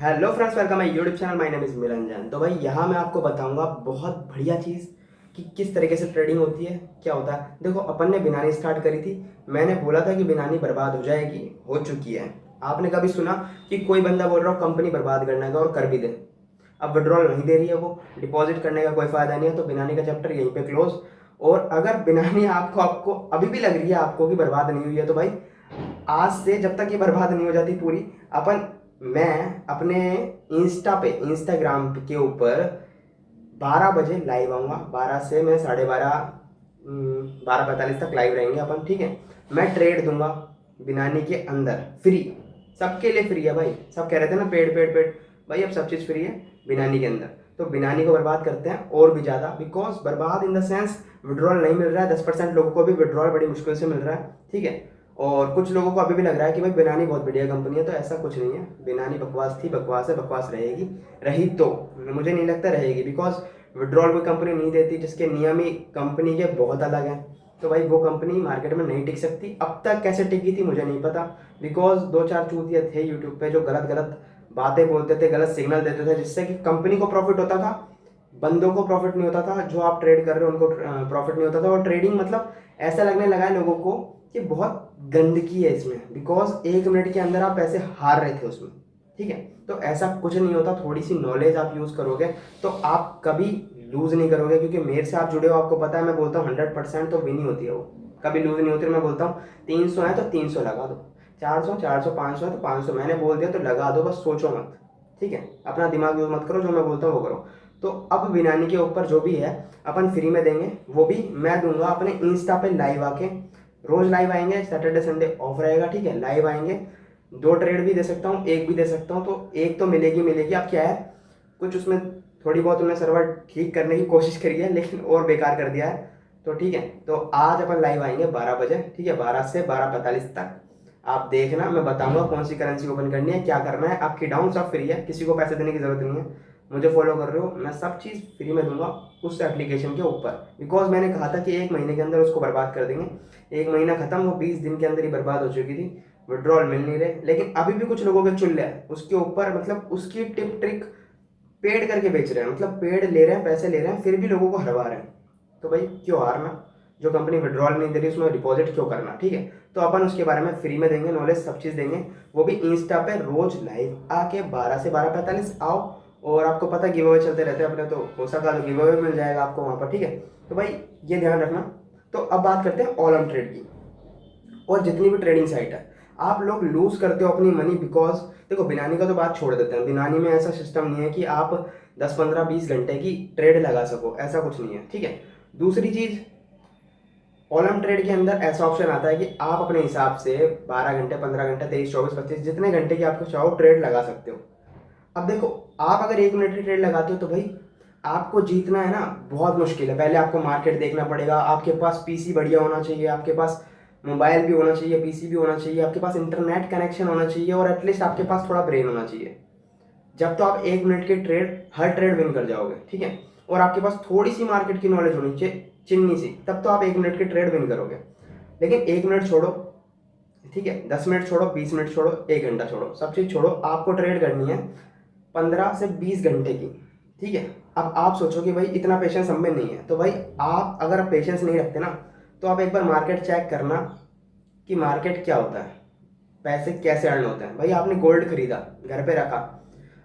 Hello friends, welcome my YouTube channel. My name is Milanjan. तो भाई यहाँ मैं आपको बताऊंगा बहुत बढ़िया चीज़ कि किस तरीके से ट्रेडिंग होती है, क्या होता है। देखो, अपन ने बिनानी स्टार्ट करी थी। मैंने बोला था कि बिनानी बर्बाद हो जाएगी, हो चुकी है। आपने कभी सुना कि कोई बंदा बोल रहा हो कंपनी बर्बाद करने का और कर भी दे? अब विड्रॉल नहीं दे रही है वो, डिपॉजिट करने का कोई फ़ायदा नहीं है, तो बिनानी का चैप्टर यहीं पे क्लोज। और अगर बिनानी आपको आपको अभी भी लग रही है आपको कि बर्बाद नहीं हुई है, तो भाई आज से जब तक ये बर्बाद नहीं हो जाती पूरी, अपन मैं अपने इंस्टाग्राम के ऊपर 12 बजे लाइव आऊँगा। 12 से मैं 12:30, 12:45 तक लाइव रहेंगे अपन, ठीक है। मैं ट्रेड दूंगा बिनानी के अंदर, फ्री, सबके लिए फ्री है भाई। सब कह रहे थे ना पेड पेड पेड, भाई अब सब चीज़ फ्री है बिनानी के अंदर। तो बिनानी को बर्बाद करते हैं और भी ज़्यादा, बिकॉज बर्बाद इन द सेंस विड्रॉल नहीं मिल रहा है। 10% लोगों को भी विड्रॉल बड़ी मुश्किल से मिल रहा है, ठीक है। और कुछ लोगों को अभी भी लग रहा है कि भाई बिनानी बहुत बढ़िया कंपनी है, तो ऐसा कुछ नहीं है। बिनानी बकवास थी, बकवास है, बकवास रहेगी। रही तो मुझे नहीं लगता रहेगी, बिकॉज विड्रॉल कोई कंपनी नहीं देती जिसके नियम ही कंपनी के बहुत अलग हैं। तो भाई वो कंपनी मार्केट में नहीं टिक सकती। अब तक कैसे टिकी थी मुझे नहीं पता, बिकॉज दो चार चूतिया थे यूट्यूब पे जो गलत गलत बातें बोलते थे, गलत सिग्नल देते थे, जिससे कि कंपनी को प्रॉफिट होता था, बंदों को प्रॉफिट नहीं होता था। जो आप ट्रेड कर रहे हो उनको प्रॉफिट नहीं होता था। और ट्रेडिंग मतलब ऐसा लगने लगा है लोगों को कि बहुत गंदगी है इसमें, बिकॉज 1 मिनट के अंदर आप पैसे हार रहे थे उसमें, ठीक है। तो ऐसा कुछ नहीं होता। थोड़ी सी नॉलेज आप यूज़ करोगे तो आप कभी लूज़ नहीं करोगे, क्योंकि मेरे से आप जुड़े हो, आपको पता है। मैं बोलता हूँ 100% तो विन ही होती है वो, कभी लूज़ नहीं होती। मैं बोलता हूँ 300 है तो 300 लगा दो, 400 400, 500 है तो 500 मैंने बोल दिया तो लगा दो, बस सोचो मत, ठीक है। अपना दिमाग यूज़ मत करो, जो मैं बोलता हूँ वो करो। तो अब बिनानी के ऊपर जो भी है अपन फ्री में देंगे, वो भी मैं दूंगा अपने इंस्टा पे लाइव आके। रोज लाइव आएंगे, सैटरडे संडे ऑफ रहेगा, ठीक है। लाइव आएंगे, 2 ट्रेड भी दे सकता हूँ, एक भी दे सकता हूँ, तो एक तो मिलेगी मिलेगी। अब क्या है, कुछ उसमें थोड़ी बहुत उन्होंने सर्वर ठीक करने की कोशिश करी है, लेकिन और बेकार कर दिया है। तो ठीक है, तो आज अपन लाइव आएंगे 12 बजे, ठीक है। 12 से 12:45 तक आप देखना, मैं बताऊंगा कौन सी करेंसी ओपन करनी है, क्या करना है। आपकी डाउन सब फ्री है, किसी को पैसे देने की जरूरत नहीं है। मुझे फॉलो कर रहे हो, मैं सब चीज़ फ्री में दूंगा उस एप्लीकेशन के ऊपर, बिकॉज मैंने कहा था कि 1 महीने के अंदर उसको बर्बाद कर देंगे। 1 महीना खत्म, वो 20 दिन के अंदर ही बर्बाद हो चुकी थी। विड्रॉल मिल नहीं रहे, लेकिन अभी भी कुछ लोगों के चुल्ले हैं उसके ऊपर, मतलब उसकी टिप ट्रिक पेड करके बेच रहे हैं, मतलब पेड ले रहे हैं, पैसे ले रहे हैं, फिर भी लोगों को हरवा रहे हैं। तो भाई क्यों हारना? जो कंपनी विड्रॉल नहीं दे रही उसमें डिपॉजिट क्यों करना, ठीक है। तो अपन उसके बारे में फ्री में देंगे नॉलेज, सब चीज़ देंगे, वो भी इंस्टा पे रोज लाइव आके 12 से 12:45 आओ। और आपको पता है गिव अवे चलते रहते हैं अपने, तो हो सका तो गिव अवे मिल जाएगा आपको वहाँ पर, ठीक है। तो भाई ये ध्यान रखना। तो अब बात करते हैं ऑल ट्रेड की। और जितनी भी ट्रेडिंग साइट है, आप लोग लूज करते हो अपनी मनी, बिकॉज देखो बिनानी का तो बात छोड़ देते हैं। बिनानी में ऐसा सिस्टम नहीं है कि आप 10 15 20 घंटे की ट्रेड लगा सको, ऐसा कुछ नहीं है, ठीक है। दूसरी चीज, ऑलम ट्रेड के अंदर ऐसा ऑप्शन आता है कि आप अपने हिसाब से 12 घंटे, 15 घंटे, 23 24 25 जितने घंटे की आपको चाहो ट्रेड लगा सकते हो। अब देखो, आप अगर 1 मिनट की ट्रेड लगाते हो तो भाई आपको जीतना है ना, बहुत मुश्किल है। पहले आपको मार्केट देखना पड़ेगा, आपके पास पीसी बढ़िया होना चाहिए, आपके पास मोबाइल भी होना चाहिए, पीसी भी होना चाहिए, आपके पास इंटरनेट कनेक्शन होना चाहिए, और एटलीस्ट आपके पास थोड़ा ब्रेन होना चाहिए। जब तो आप 1 मिनट की ट्रेड हर ट्रेड विन कर जाओगे, ठीक है। और आपके पास थोड़ी सी मार्केट की नॉलेज होनी चाहिए, चिन्नी सी, तब तो आप 1 मिनट की ट्रेड विन करोगे। लेकिन 1 मिनट छोड़ो, ठीक है, 10 मिनट छोड़ो, 20 मिनट छोड़ो, 1 घंटा छोड़ो, सब चीज़ छोड़ो, आपको ट्रेड करनी है 15 से 20 घंटे की, ठीक है। अब आप सोचो कि भाई इतना पेशेंस हम में नहीं है, तो भाई आप अगर पेशेंस नहीं रखते ना, तो आप एक बार मार्केट चेक करना कि मार्केट क्या होता है, पैसे कैसे अर्न होते हैं। भाई आपने गोल्ड खरीदा, घर पे रखा,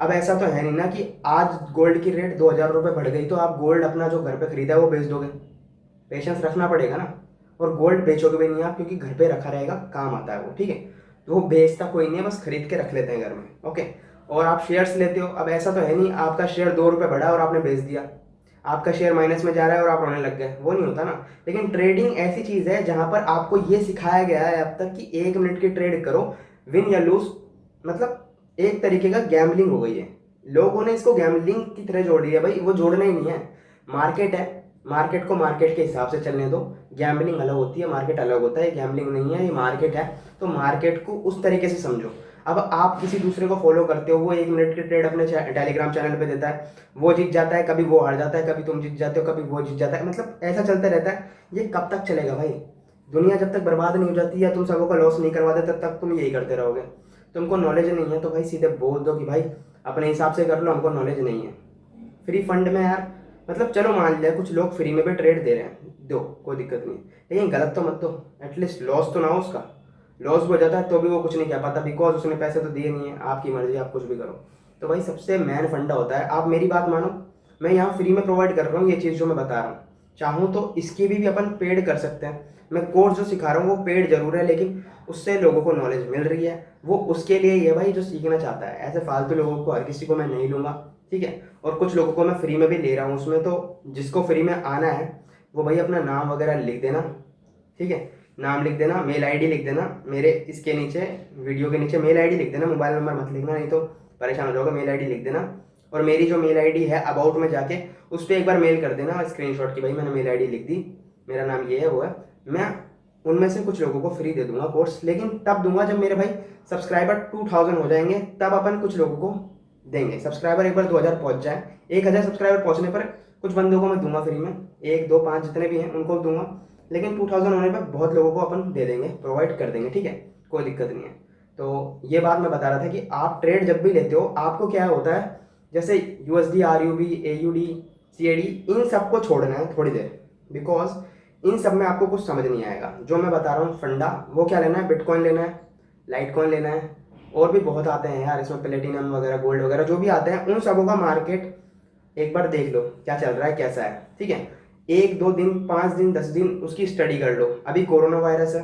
अब ऐसा तो है नहीं ना कि आज गोल्ड की रेट 2,000 रुपये बढ़ गई तो आप गोल्ड अपना जो घर पे खरीदा है वो बेच दोगे। पेशेंस रखना पड़ेगा ना। और गोल्ड बेचोगे भी नहीं आप, क्योंकि घर पे रखा रहेगा, काम आता है वो, ठीक है। तो वो बेचता कोई नहीं है, बस खरीद के रख लेते हैं घर में, ओके। और आप शेयर्स लेते हो, अब ऐसा तो है नहीं आपका शेयर 2 रुपये बढ़ा और आपने बेच दिया, आपका शेयर माइनस में जा रहा है और आप रोने लग गए, वो नहीं होता ना। लेकिन ट्रेडिंग ऐसी चीज़ है जहाँ पर आपको ये सिखाया गया है अब तक कि 1 मिनट की ट्रेड करो, विन या लूज, मतलब एक तरीके का गैम्बलिंग हो गई है। लोगों ने इसको गैम्बलिंग की तरह जोड़ दिया, भाई वो जोड़ना ही नहीं है। मार्केट है, मार्केट को मार्केट के हिसाब से चलने दो। गैम्बलिंग अलग होती है, मार्केट अलग होता है। गैम्बलिंग नहीं है, ये मार्केट है। तो मार्केट को उस तरीके से समझो। अब आप किसी दूसरे को फॉलो करते हो, वो 1 मिनट की ट्रेड अपने टेलीग्राम चैनल पे देता है, वो जीत जाता है, कभी वो हार जाता है, कभी तुम जीत जाते हो, कभी वो जीत जाता है, मतलब ऐसा चलता रहता है। ये कब तक चलेगा भाई? दुनिया जब तक बर्बाद नहीं हो जाती या तुम सबों का लॉस नहीं करवा देते, तब तक तुम यही करते रहोगे। तुमको नॉलेज नहीं है तो भाई सीधे बोल दो कि भाई अपने हिसाब से कर लो, हमको नॉलेज नहीं है। फ्री फंड में यार मतलब चलो मान लिया कुछ लोग फ्री में भी ट्रेड दे रहे हैं, दो, कोई दिक्कत नहीं, लेकिन गलत तो मत दो, एटलीस्ट लॉस तो ना हो उसका। लॉस हो जाता है तो भी वो कुछ नहीं कह पाता, बिकॉज उसने पैसे तो दिए नहीं है, आपकी मर्जी, आप कुछ भी करो। तो भाई सबसे मेन फंडा होता है, आप मेरी बात मानो, मैं यहाँ फ्री में प्रोवाइड कर रहा हूँ ये चीज़ जो मैं बता रहा हूँ, चाहूँ तो इसकी भी अपन पेड कर सकते हैं। मैं कोर्स जो सिखा रहा हूँ वो पेड जरूर है, लेकिन उससे लोगों को नॉलेज मिल रही है, वो उसके लिए ये भाई जो सीखना चाहता है। ऐसे फालतू लोगों को हर किसी को मैं नहीं लूँगा, ठीक है। और कुछ लोगों को मैं फ्री में भी ले रहा हूँ उसमें, तो जिसको फ्री में आना है वो भाई अपना नाम वगैरह लिख देना, ठीक है। नाम लिख देना, मेल आईडी लिख देना, मेरे इसके नीचे वीडियो के नीचे मेल आईडी लिख देना, मोबाइल नंबर मत लिखना नहीं तो परेशान हो जाओगे। मेल आईडी लिख देना, और मेरी जो मेल आईडी है अबाउट में जाके उस पर एक बार मेल कर देना स्क्रीनशॉट की, भाई मैंने मेल आईडी लिख दी, मेरा नाम ये है वो है। मैं उनमें से कुछ लोगों को फ्री दे दूंगा कोर्स, लेकिन तब दूंगा जब मेरे भाई सब्सक्राइबर 2000 हो जाएंगे, तब अपन कुछ लोगों को देंगे। सब्सक्राइबर एक बार 2000 पहुंच जाए, 1000 सब्सक्राइबर पहुंचने पर कुछ बंदों को मैं दूंगा फ्री में, 1 2 5 जितने भी हैं उनको दूंगा, लेकिन 2000 होने पर बहुत लोगों को अपन दे देंगे, प्रोवाइड कर देंगे, ठीक है, कोई दिक्कत नहीं है। तो ये बात मैं बता रहा था कि आप ट्रेड जब भी लेते हो आपको क्या होता है, जैसे यूएसडी, आरयूबी, एयूडी, सीएडी, इन सबको छोड़ना है थोड़ी देर, बिकॉज इन सब में आपको कुछ समझ नहीं आएगा। जो मैं बता रहा हूँ फंडा, वो क्या लेना है, बिटकॉइन लेना है, लाइट कॉइन लेना है, और भी बहुत आते हैं यार इसमें, प्लेटिनम वगैरह, गोल्ड वगैरह जो भी आते हैं, उन सबों का मार्केट एक बार देख लो क्या चल रहा है, कैसा है, ठीक है। 1 2 दिन, 5 दिन, 10 दिन उसकी स्टडी कर लो। अभी कोरोना वायरस है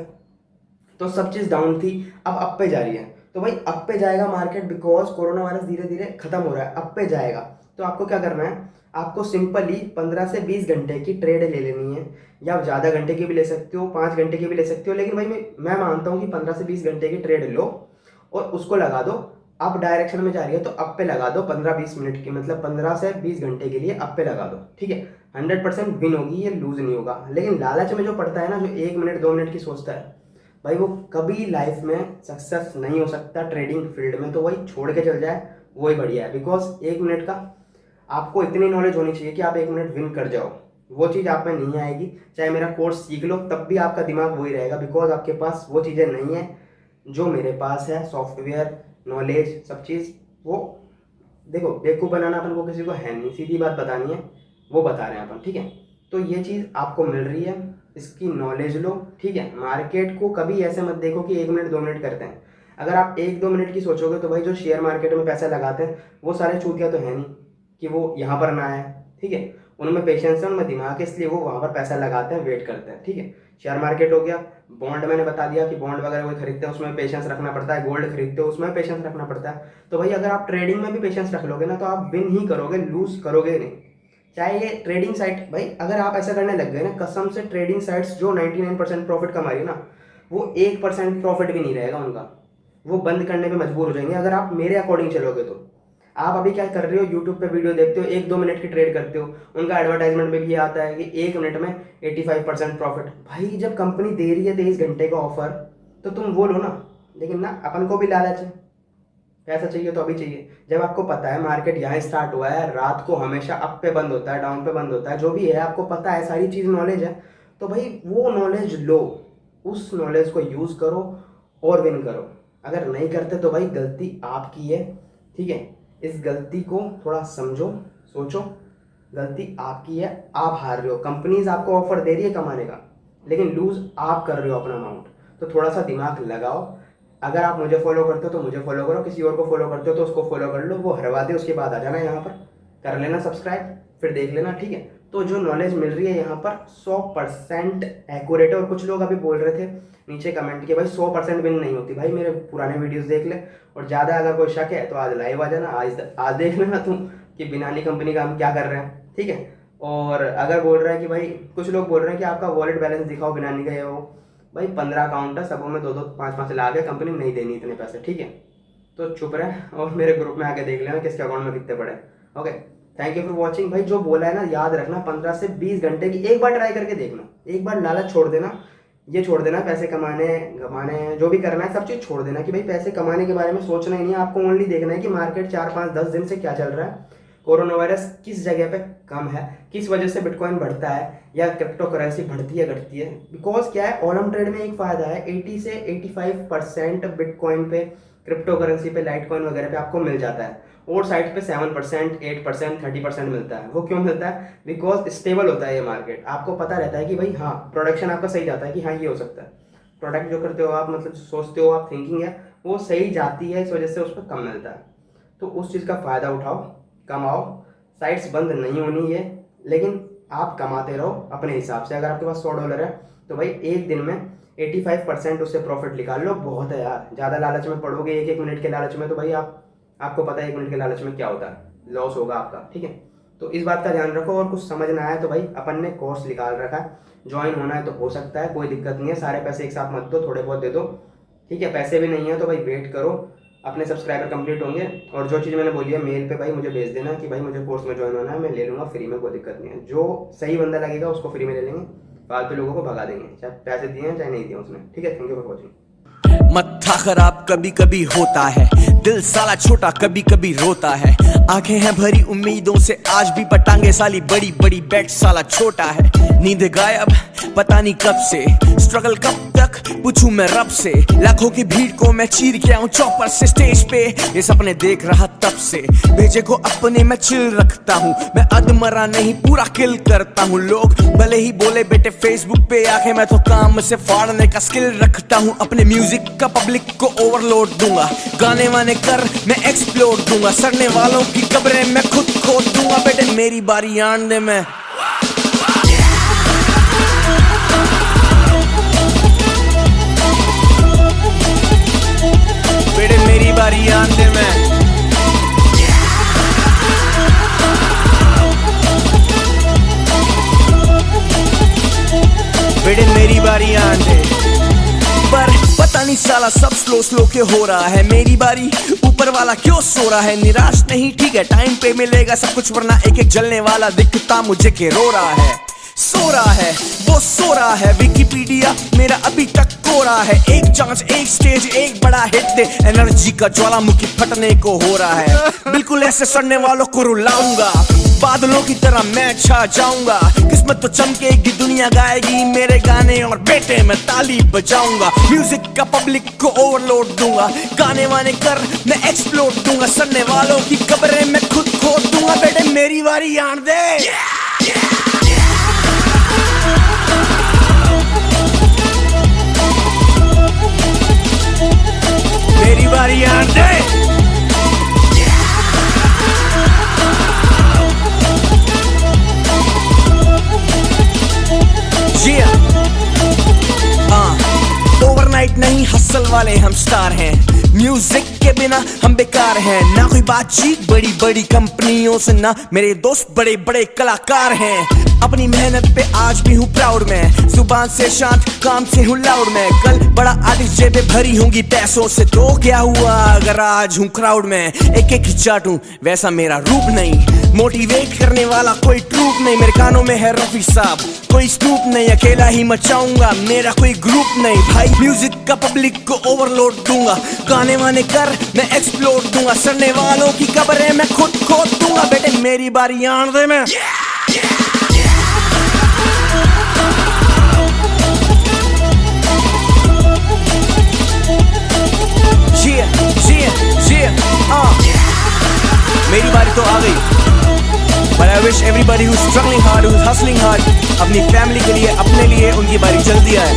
तो सब चीज़ डाउन थी, अब अप पे जा रही है, तो भाई अप पे जाएगा मार्केट, बिकॉज कोरोना वायरस धीरे धीरे खत्म हो रहा है, अप पे जाएगा। तो आपको क्या करना है, आपको सिंपली 15 से 20 घंटे की ट्रेड ले लेनी है, या आप ज़्यादा घंटे की भी ले सकते हो, 5 घंटे की भी ले सकते हो, लेकिन भाई मैं मानता हूँ कि 15 से 20 घंटे की ट्रेड लो और उसको लगा दो। अप डायरेक्शन में जा रही है तो अप पे लगा दो 15-20 मिनट की, मतलब 15 से 20 घंटे के लिए अप पे लगा दो, ठीक है। 100% विन होगी, ये लूज नहीं होगा। लेकिन लालच में जो पड़ता है ना, जो 1 मिनट 2 मिनट की सोचता है, भाई वो कभी लाइफ में सक्सेस नहीं हो सकता ट्रेडिंग फील्ड में। तो वही छोड़ के चल जाए, वही बढ़िया है, बिकॉज 1 मिनट का आपको इतनी नॉलेज होनी चाहिए कि आप 1 मिनट विन कर जाओ। वो चीज़ आप में नहीं आएगी, चाहे मेरा कोर्स सीख लो तब भी आपका दिमाग वही रहेगा, बिकॉज आपके पास वो चीज़ें नहीं है जो मेरे पास है, सॉफ्टवेयर नॉलेज सब चीज़। वो देखो बेवकूफ़ बनाना अपन को किसी को है नहीं, सीधी बात बतानी है, वो बता रहे हैं अपन, ठीक है। तो ये चीज़ आपको मिल रही है, इसकी नॉलेज लो, ठीक है। मार्केट को कभी ऐसे मत देखो कि 1 मिनट 2 मिनट करते हैं। अगर आप 1 2 मिनट की सोचोगे तो भाई जो शेयर मार्केट में पैसा लगाते हैं वो सारे चूतिया तो है नहीं कि वो यहाँ पर ना आए, ठीक है। उनमें पेशेंस है, उनमें दिमाग है, इसलिए वो वहाँ पर पैसा लगाते हैं, वेट करते हैं, ठीक है। शेयर मार्केट हो गया, बॉन्ड मैंने बता दिया कि बॉन्ड वगैरह कोई खरीदते हैं उसमें पेशेंस रखना पड़ता है, गोल्ड खरीदते हो उसमें पेशेंस रखना पड़ता है। तो भाई अगर आप ट्रेडिंग में भी पेशेंस रख लोगे ना तो आप विन ही करोगे, लूज करोगे नहीं। चाहे ये ट्रेडिंग साइट, भाई अगर आप ऐसा करने लग गए ना, कसम से ट्रेडिंग साइट्स जो 99% प्रॉफिट कमा रही है ना, वो 1% प्रॉफिट भी नहीं रहेगा उनका, वो बंद करने पे मजबूर हो जाएंगे अगर आप मेरे अकॉर्डिंग चलोगे तो। आप अभी क्या कर रहे हो, यूट्यूब पे वीडियो देखते हो, 1 2 मिनट की ट्रेड करते हो, उनका एडवर्टाइजमेंट में भी आता है कि 1 मिनट में 85% प्रॉफिट। भाई जब कंपनी दे रही है 23 घंटे का ऑफर तो तुम वो लो ना, लेकिन ना अपन को भी लालच है, पैसा चाहिए तो अभी चाहिए। जब आपको पता है मार्केट यहाँ स्टार्ट हुआ है, रात को हमेशा अप पे बंद होता है, डाउन पे बंद होता है, जो भी है आपको पता है, सारी चीज़ नॉलेज है, तो भाई वो नॉलेज लो, उस नॉलेज को यूज़ करो और विन करो। अगर नहीं करते तो भाई गलती आपकी है, ठीक है। इस गलती को थोड़ा समझो, सोचो, गलती आपकी है, आप हार रहे हो, कंपनीज आपको ऑफर दे रही है कमाने का, लेकिन लूज आप कर रहे हो अपना अमाउंट। तो थोड़ा सा दिमाग लगाओ। अगर आप मुझे फॉलो करते हो तो मुझे फॉलो करो, किसी और को फॉलो करते हो तो उसको फॉलो कर लो, वो हरवा दे, उसके बाद आ जाना यहाँ पर, कर लेना सब्सक्राइब, फिर देख लेना, ठीक है। तो जो नॉलेज मिल रही है यहाँ पर 100% एक्यूरेट है। और कुछ लोग अभी बोल रहे थे नीचे कमेंट के, भाई 100% विन नहीं होती। भाई मेरे पुराने वीडियोस देख ले, और ज़्यादा अगर कोई शक है तो आज लाइव आ जाना, आज देख लेना तुम कि बिनानी कंपनी का हम क्या कर रहे हैं, ठीक है। और अगर बोल रहे हैं कि भाई, कुछ लोग बोल रहे हैं कि आपका वॉलेट बैलेंस दिखाओ बिनानी का, ये वो, भाई 15 अकाउंट है, सबों में 2-2 5-5 लाख है, कंपनी नहीं देनी इतने पैसे, ठीक है। तो चुप रहे और मेरे ग्रुप में आके देख लेना किसके अकाउंट में कितने पड़े। Okay, thank you for watching. भाई जो बोला है ना, याद रखना, 15 से 20 घंटे की एक बार ट्राई करके देखना, एक बार लालच छोड़ देना, ये छोड़ देना, पैसे कमाने कमाने जो भी करना है सब चीज़ छोड़ देना कि भाई पैसे कमाने के बारे में सोचना ही नहीं है, आपको ओनली देखना है कि मार्केट 4 5 10 दिन से क्या चल रहा है, कोरोना वायरस किस जगह पे कम है, किस वजह से बिटकॉइन बढ़ता है या क्रिप्टो करेंसी बढ़ती है घटती है। बिकॉज क्या है, ऑलम ट्रेड में एक फ़ायदा है, 80 से 85% बिटकॉइन पे, क्रिप्टो करेंसी पे, लाइटकॉइन वगैरह पे आपको मिल जाता है, और साइड पे 7%, 8%, 30% मिलता है। वो क्यों मिलता है? बिकॉज स्टेबल होता है ये मार्केट, आपको पता रहता है कि भाई हाँ प्रोडक्शन आपका सही जाता है कि हाँ ये हो सकता है, प्रोडक्ट जो करते हो आप, मतलब सोचते हो आप, थिंकिंग है वो सही जाती है, इस वजह से उस पर कम मिलता है। तो उस चीज़ का फ़ायदा उठाओ, कमाओ, साइट्स बंद नहीं होनी है, लेकिन आप कमाते रहो अपने हिसाब से। अगर आपके पास $100 है तो भाई एक दिन में 85% उससे प्रॉफिट निकाल लो, बहुत है यार। ज़्यादा लालच में पड़ोगे, एक एक मिनट के लालच में, तो भाई आपको पता है 1 मिनट के लालच में क्या होता है, लॉस होगा आपका, ठीक है। तो इस बात का ध्यान रखो। और कुछ समझ ना आए तो भाई अपन ने कोर्स निकाल रखा है, ज्वाइन होना है तो हो सकता है, कोई दिक्कत नहीं है। सारे पैसे एक साथ मत दो, थोड़े बहुत दे दो, ठीक है। पैसे भी नहीं है तो भाई वेट करो, अपने सब्सक्राइबर कंप्लीट होंगे, और जो चीज़ मैंने बोली है मेल पे भाई मुझे भेज देना कि भाई मुझे कोर्स में ज्वाइन होना है, मैं ले लूँगा फ्री में, कोई दिक्कत नहीं है। जो सही बंदा लगेगा उसको फ्री में ले लेंगे, फालतू लोगों को भगा देंगे, चाहे पैसे दिए चाहे नहीं दिए उसने, ठीक है। Thank you for watching. मत्था खराब कभी कभी होता है, दिल साला छोटा कभी कभी रोता है, आंखें हैं भरी उम्मीदों से आज भी, पटांगे साली बड़ी बड़ी बैट साला छोटा है, नींद गायब पता नहीं कब से, स्ट्रगल कब तक पूछूं मैं रब से, लाखों की भीड़ को मैं चीर के आऊं चौपर से स्टेज पे, ये सपने देख रहा तब से, भेजे को अपने मैं चिल रखता हूं, मैं अधमरा नहीं पूरा किल करता हूं, लोग भले ही बोले बेटे फेसबुक पे आके, मैं तो काम से फाड़ने का स्किल रखता हूं, अपने म्यूजिक का पब्लिक को ओवरलोड दूंगा, गाने वाने कर मैं एक्सप्लोर दूंगा, सड़ने वालों की कब्रें मैं खुद खोद दूंगा, बेटे मेरी बारी आन दे मैं। बेटे मेरी बारी आन दे मैं। बेटे मेरी बारी आन दे। पर पता नहीं साला सब स्लो स्लो के हो रहा है, मेरी बारी ऊपर वाला क्यों सो रहा है, निराश नहीं ठीक है, टाइम पे मिलेगा सब कुछ, वरना एक एक जलने वाला दिखता मुझे के रो रहा है, सो रहा है वो सो रहा है, विकिपीडिया मेरा अभी तक कोरा है, एक चांस एक स्टेज एक बड़ा हिट दे, एनर्जी का ज्वालामुखी फटने को हो रहा है, बिल्कुल ऐसे सड़ने वालों को रुलाऊंगा, बादलों की तरह मैं छा जाऊंगा, किस्मत तो चमकेगी दुनिया गाएगी मेरे गाने, और बेटे मैं ताली बजाऊंगा, म्यूजिक का पब्लिक को ओवरलोड दूंगा, गाने वाने कर मैं एक्सप्लोर दूंगा, सड़ने वालों की कब्रें मैं खुद खोद दूंगा, बेटे मेरी बारी आन दे। मेरी बारी आन दे। ओवरनाइट नहीं हसल वाले हम स्टार हैं, म्यूजिक के बिना हम बेकार हैं, ना कोई बातचीत बड़ी बड़ी कंपनियों से, ना मेरे दोस्त बड़े बड़े कलाकार हैं, अपनी मेहनत पे आज भी हूँ प्राउड में, जुबान से शांत काम से हूँ लाउड में, कल बड़ा आर्टिस्ट जेबें भरी होंगी पैसों से, तो क्या हुआ अगर आज हूँ क्राउड में, एक एक ही चाटूं वैसा मेरा रूप नहीं, मोटिवेट करने वाला कोई ट्रूप नहीं, मेरे कानों में है रफी साहब कोई स्नूप नहीं, अकेला ही मचाऊंगा मेरा कोई ग्रुप नहीं, भाई म्यूजिक का पब्लिक को ओवरलोड दूंगा, गाने वाने कर मैं एक्सप्लोर दूंगा, सड़ने वालों की कब्रें मैं खुद खोद दूंगा, बेटे मेरी बारी आन दे मैं। मेरी बारी तो आ गई, but I wish everybody who's struggling hard, who's hustling hard, अपनी फैमिली के लिए, अपने लिए, उनकी बारी जल्दी आए।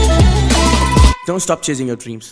Don't stop chasing your dreams.